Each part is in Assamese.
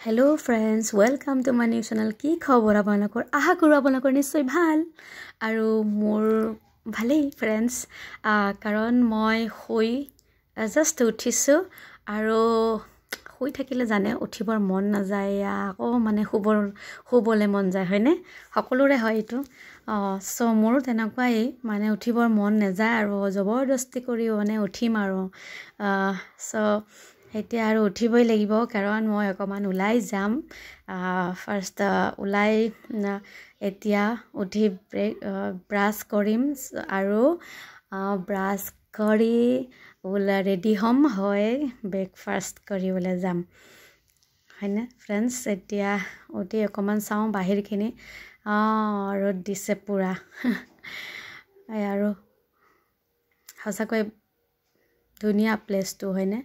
Hello friends, welcome to my new channel. কি খবৰ আপোনালোকৰ? আশা কৰো আপোনালোকৰ নিশ্চয় ভাল আৰু মোৰ ভালেই friends, কাৰণ মই just উঠিছো আৰু শুই থাকিলে জানে উঠিবৰ মন নাযায় আকৌ মানে শুবলে মন যায় হয়নে সকলোৰে হয় এটো সো মোৰো তেনেকুৱাই মানে উঠিবৰ মন নাযায় আৰু জবৰদস্তি কৰি মানে উঠিম আৰু সো এতিয়া আৰু উঠিবই লাগিব কাৰণ মই অকমান উলাই যাম ফাৰ্স্ট উলাই এতিয়া উঠি ব্ৰাশ কৰিম আৰু ব্ৰাশ কৰি ওলা ৰেডি হম হয় ব্ৰেকফাষ্ট কৰিবলৈ যাম হয়নে फ्रेंड्स এতিয়া উঠি অকমান চাও বাহিৰখিনি ৰ'দ দিছে পুৰা আৰু হাসাকৈ ধুনিয়া প্লেসটো হয়নে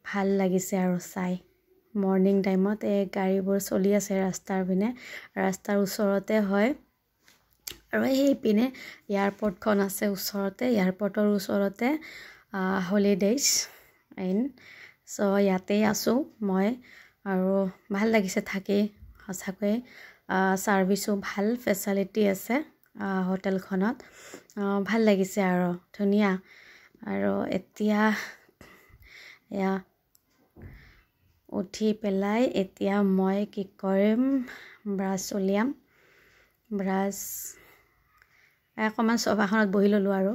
ভাল লাগিছে আৰু চাই মৰ্নিং টাইমত এই গাড়ীবোৰ চলি আছে ৰাস্তাৰ পিনে ৰাস্তাৰ ওচৰতে হয় আৰু এই পিনে এয়াৰপৰ্টখন আছে ওচৰতে এয়াৰপৰ্টৰ ওচৰতে হলিডেজ ইন সো ইয়াতে আছো মই আৰু ভাল লাগিছে থাকি হাসাকৈ সাৰ্ভিসও ভাল ফেসিলিটি আছে হোটেলখনত ভাল লাগিছে আৰু ধুনিয়া আৰু এতিয়া या উঠি পেলাই এতিয়া মই কি কৰিম ব্ৰাশ উলিয়াম ব্ৰাশ অকমান সভাখনত বহি ললো আৰু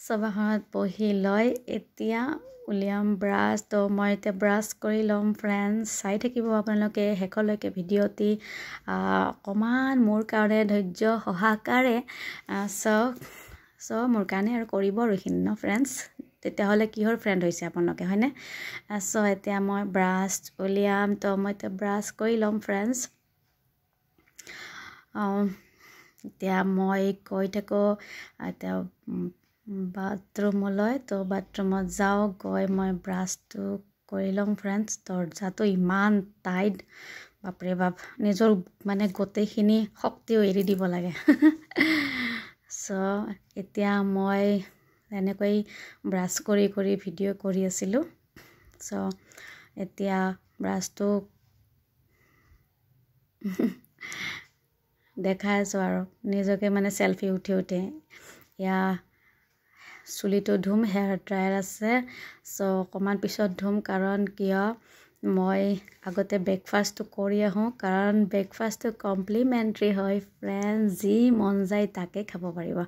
সভাখনত বহি লৈ এতিয়া উলিয়াম ব্ৰাশ তো মই এতিয়া ব্ৰাশ কৰি লম फ्रेंड्स চাই থাকিব আপোনালোকে হেকলৈকে ভিডিওটি অকমান মোৰ কাৰণে ধৈৰ্য সহকাৰে সো মোৰ কাৰণে আৰু কৰিব ৰখিন ন फ्रेंड्स তেতিয়া হলে কিহৰ ফ্ৰেন্ড হৈছে আপোনালোকে হয়নে সো এতিয়া মই ব্ৰাশ উলিয়াম তো মই তে ব্ৰাশ কৰি লম फ्रेंड्स এতিয়া মই কৈ থাকো এতিয়া বাথৰুমলৈ তো বাথৰুমত যাও গৈ মই ব্ৰাশটো কৰি লম फ्रेंड्स দৰজাটো ইমান টাইট বাপৰে বাপ নিজৰ মানে গোটেইখিনি শক্তি এৰি দিব লাগে সো এতিয়া মই এনেকৈ ব্ৰাশ কৰি কৰি ভিডিও কৰি আছিলো সো এতিয়া ব্ৰাশটো দেখাই আছো আৰু নিজকে মানে সেলফি উঠি ইয়া চুলিটো ধুম হেয়াৰ ড্ৰায়াৰ আছে সো কমান পিছত ধুম কাৰণ কিয় মই আগতে ব্ৰেকফাষ্টটো কৰি আহো কাৰণ ব্ৰেকফাষ্টটো কমপ্লিমেন্টাৰী হয় फ्रेंड्स যি মন যায় তাকে খাব পাৰিব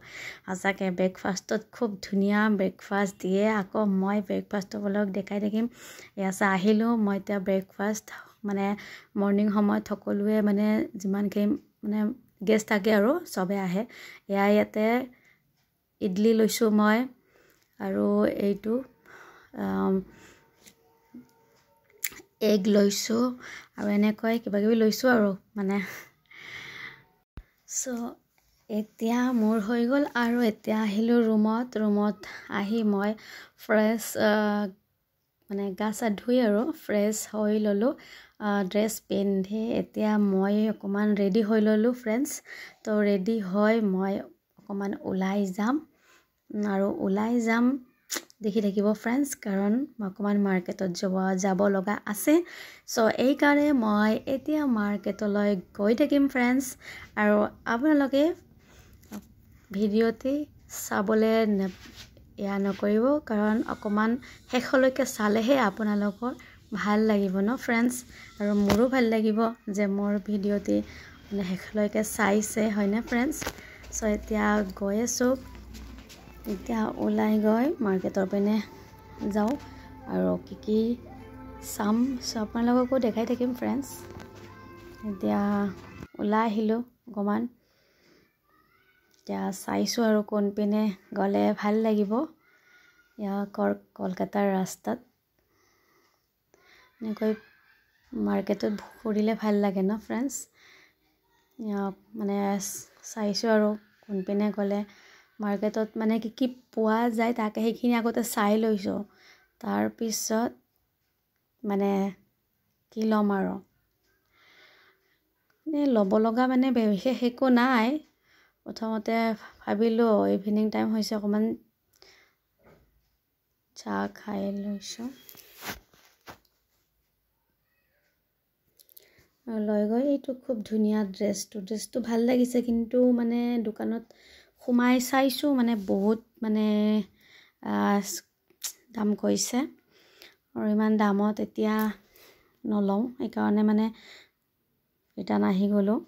আসাকে ব্ৰেকফাষ্টত খুব ধুনিয়া ব্ৰেকফাষ্ট দিয়ে আকৌ মই ব্ৰেকফাষ্টটো ব্লগ দেখাই থাকিম ইয়াসা আহিলো মই তে ব্ৰেকফাষ্ট মানে মৰ্নিং সময়ত সকলোৱে মানে যিমানকে মানে গেষ্ট থাকে আৰু সবে আহে ইয়াতে ইডলি লৈছো মই আৰু এইটো এগ লৈছো আৰু এনেকৈ কিবা কিবি লৈছো আৰু মানে সো এতিয়া মোৰ হৈ গল আৰু এতিয়া আহিলো ৰুমত আহি মই ফ্ৰেছ মানে গাছা ধুই আৰু ফ্ৰেছ হৈ ললো ড্ৰেছ পিন্ধি এতিয়া মই অকমান ৰেডি হৈ ললো फ्रेंड्स তো ৰেডি হৈ মই অকমান উলাই যাম আৰু উলাই যাম দেখি থাকিব फ्रेंड्स কাৰণ মই অকমান মাৰ্কেটত যাব লগা আছে সো এই কাৰণে মই এতিয়া মাৰ্কেটলৈ গৈ থাকিম फ्रेंड्स আৰু আপোনালোকে ভিডিওতে চাবলে ইয়া নকৰিব কাৰণ অকমান হেখলৈকে চালেহে আপোনালোকৰ ভাল লাগিব ন फ्रेंड्स আৰু মোৰো ভাল লাগিব যে মোৰ ভিডিওতে মানে হেখলৈকে চাইছে হয়নে फ्रेंड्स সো এতিয়া গৈ আছো এতিয়া উলাই গৈ মাৰ্কেটৰ পিনে যাও আৰু কি সাম আপোনালোককো দেখাই থাকিম फ्रेंड्स এতিয়া উলাই আহিলো গমান এতিয়া চাইছো আৰু কোন পিনে গলে ভাল লাগিব ইয়া কলকাতাৰ ৰাস্তাত নেকৈ মাৰ্কেটত ফুৰিলে ভাল লাগে ন फ्रेंड्स ইয়া মানে চাইছো আৰু কোন পিনে গলে মাৰ্কেটত মানে কি পোৱা যায় তাকে সেইখিনি আগতে চাই লৈছো তাৰ পিছত মানে কি লম আৰু নে লব লগা মানে বিশেষ একো নাই প্ৰথমতে ভাবিলো ইভিনিং টাইম হৈছে অকমান চা খাই লৈছো লৈ গৈ এইটো খুব ধুনীয়া ড্ৰেছটো ভাল লাগিছে কিন্তু মানে দোকানত সোমাই চাইছোঁ মানে বহুত মানে দাম কৈছে আৰু ইমান দামত এতিয়া নলওঁ সেইকাৰণে মানে ৰিটাৰ্ণ আহি গ'লোঁ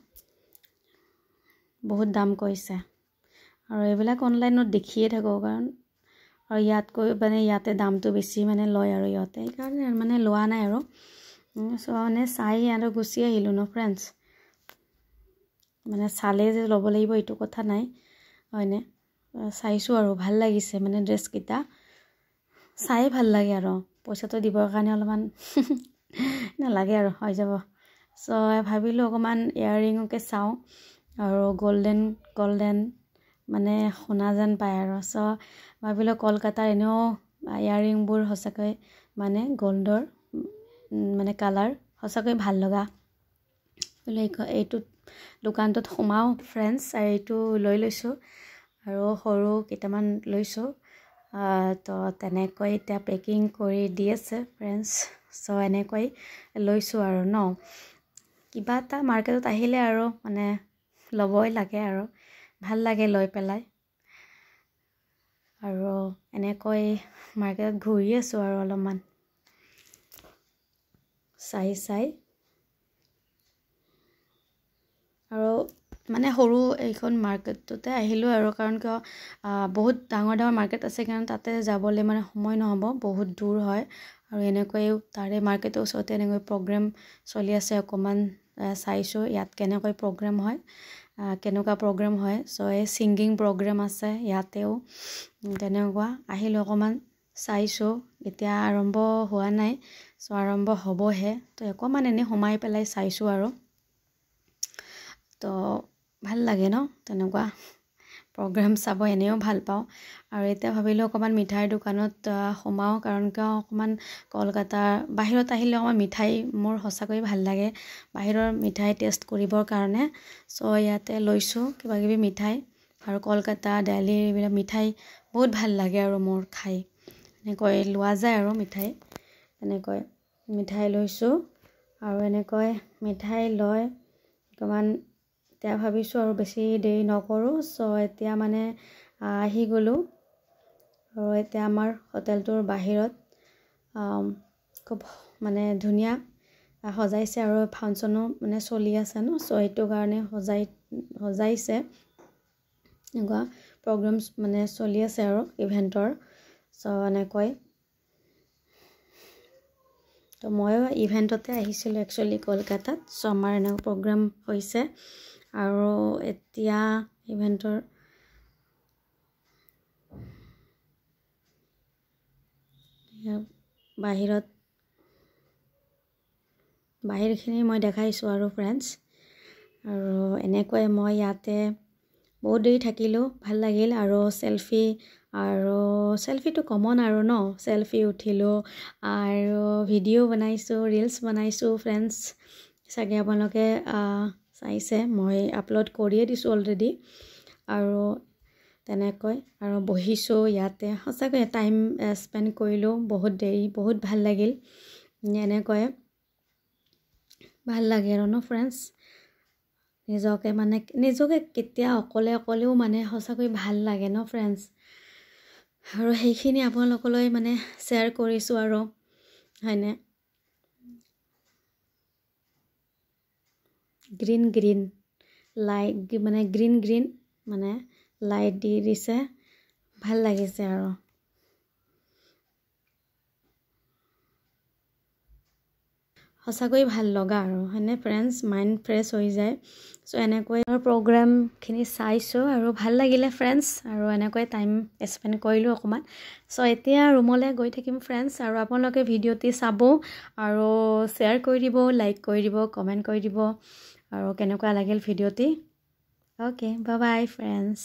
বহুত দাম কৈছে আৰু এইবিলাক অনলাইনত দেখিয়ে থাকোঁ কাৰণ আৰু ইয়াতকৈ মানে ইয়াতে দামটো বেছি মানে লয় আৰু ইয়াতে সেইকাৰণে মানে লোৱা নাই আৰু চ' মানে চাই আৰু গুচি আহিলোঁ ন ফ্ৰেণ্ডছ মানে চালে যে ল'ব লাগিব এইটো কথা নাই হয়নে চাইছোঁ আৰু ভাল লাগিছে মানে ড্ৰেছকেইটা চাই ভাল লাগে আৰু পইচাটো দিবৰ কাৰণে অলপমান নালাগে আৰু হৈ যাব চ' ভাবিলোঁ অকণমান ইয়াৰৰিঙকে চাওঁ আৰু গল্ডেন মানে সোণা যেন পায় আৰু চ' ভাবিলোঁ কলকাতাৰ এনেও ইয়াৰৰিংবোৰ সঁচাকৈ মানে গল্ডৰ মানে কালাৰ সঁচাকৈ ভাল লগা বোলে এইটো দোকানটোত সোমাওঁ ফ্ৰেণ্ডছ আৰু এইটো লৈ লৈছোঁ আৰু সৰু কেইটামান লৈছোঁ তো তেনেকৈ এতিয়া পেকিং কৰি দি আছে ফ্ৰেণ্ডছ চ' এনেকৈ লৈছোঁ আৰু ন কিবা এটা মাৰ্কেটত আহিলে আৰু মানে ল'বই লাগে আৰু ভাল লাগে লৈ পেলাই আৰু এনেকৈ মাৰ্কেটত ঘূৰি আছোঁ আৰু অলপমান চাই আৰু মানে সৰু এইখন মাৰ্কেটটোতে আহিলোঁ আৰু কাৰণ কিয় বহুত ডাঙৰ মাৰ্কেট আছে কাৰণ তাতে যাবলৈ মানে সময় নহ'ব বহুত দূৰ হয় আৰু এনেকৈ তাৰে মাৰ্কেটৰ ওচৰতে এনেকৈ প্ৰগ্ৰেম চলি আছে অকণমান চাইছোঁ ইয়াত কেনেকৈ প্ৰগ্ৰেম হয় কেনেকুৱা প্ৰগ্ৰেম হয় চ' এই ছিংগিং প্ৰগ্ৰেম আছে ইয়াতেও তেনেকুৱা আহিলোঁ অকণমান চাইছোঁ এতিয়া আৰম্ভ হোৱা নাই চ' আৰম্ভ হ'বহে তো অকণমান এনেই সোমাই পেলাই চাইছোঁ আৰু তো ভাল লাগে ন তেনেকুৱা প্ৰগ্ৰেম চাব এনেও ভাল পাওঁ আৰু এতিয়া ভাবিলোঁ অকণমান মিঠাইৰ দোকানত সোমাওঁ কাৰণ কিয় অকণমান কলকাতাৰ বাহিৰত আহিলে অকণমান মিঠাই মোৰ সঁচাকৈ ভাল লাগে বাহিৰৰ মিঠাই টেষ্ট কৰিবৰ কাৰণে চ' ইয়াতে লৈছোঁ কিবাকিবি মিঠাই আৰু কলকাতা দিল্লীৰ এইবিলাক মিঠাই বহুত ভাল লাগে আৰু মোৰ খাই এনেকৈ লোৱা যায় আৰু মিঠাই এনেকৈ মিঠাই লৈছোঁ আৰু এনেকৈ মিঠাই লৈ অকণমান এতিয়া ভাবিছোঁ আৰু বেছি দেৰি নকৰোঁ চ' এতিয়া মানে আহি গ'লোঁ আৰু এতিয়া আমাৰ হোটেলটোৰ বাহিৰত খুব মানে ধুনীয়া সজাইছে আৰু ফাংচনো মানে চলি আছে ন চ' সেইটো কাৰণে সজাইছে এনেকুৱা প্ৰগ্ৰেমছ মানে চলি আছে আৰু ইভেণ্টৰ চ' এনেকৈ তো ময়ো ইভেণ্টতে আহিছিলোঁ একচুৱেলি কলকাতাত চ' আমাৰ এনেকুৱা প্ৰগ্ৰেম হৈছে আৰু এতিয়া ইভেণ্টৰ বাহিৰখিনি মই দেখাইছোঁ আৰু ফ্ৰেণ্ডছ আৰু এনেকৈ মই ইয়াতে বহুত দেৰি থাকিলোঁ ভাল লাগিল আৰু চেলফিটো কমন আৰু ন চেলফি উঠিলোঁ আৰু ভিডিঅ' বনাইছোঁ ৰিলছ বনাইছোঁ ফ্ৰেণ্ডছ চাগে আপোনালোকে চাইছে মই আপলোড কৰিয়ে দিছোঁ অলৰেডি আৰু তেনেকৈ আৰু বহিছোঁ ইয়াতে সঁচাকৈ টাইম স্পেণ্ড কৰিলোঁ বহুত দেৰি বহুত ভাল লাগিল এনেকৈ ভাল লাগে আৰু ন ফ্ৰেণ্ডছ নিজকে কেতিয়া অকলেও মানে সঁচাকৈ ভাল লাগে ন ফ্ৰেণ্ডছ আৰু সেইখিনি আপোনালোকলৈ মানে শ্বেয়াৰ কৰিছোঁ আৰু হয়নে গ্ৰীণ লাইট মানে গ্ৰীণ মানে লাইট দি দিছে ভাল লাগিছে আৰু সঁচাকৈ ভাল লগা আৰু হয়নে ফ্ৰেণ্ডছ মাইণ্ড ফ্ৰেছ হৈ যায় চ' এনেকৈ প্ৰগ্ৰামখিনি চাইছোঁ আৰু ভাল লাগিলে ফ্ৰেণ্ডছ আৰু এনেকৈ টাইম স্পেণ্ড কৰিলোঁ অকণমান চ' এতিয়া ৰুমলৈ গৈ থাকিম ফ্ৰেণ্ডছ আৰু আপোনালোকে ভিডিঅ'টি চাব আৰু শ্বেয়াৰ কৰি দিব লাইক কৰি দিব কমেণ্ট কৰি দিব আৰু কেনেকুৱা লাগিল ভিডিঅ'টি অ'কে বাই বাই ফ্ৰেণ্ডছ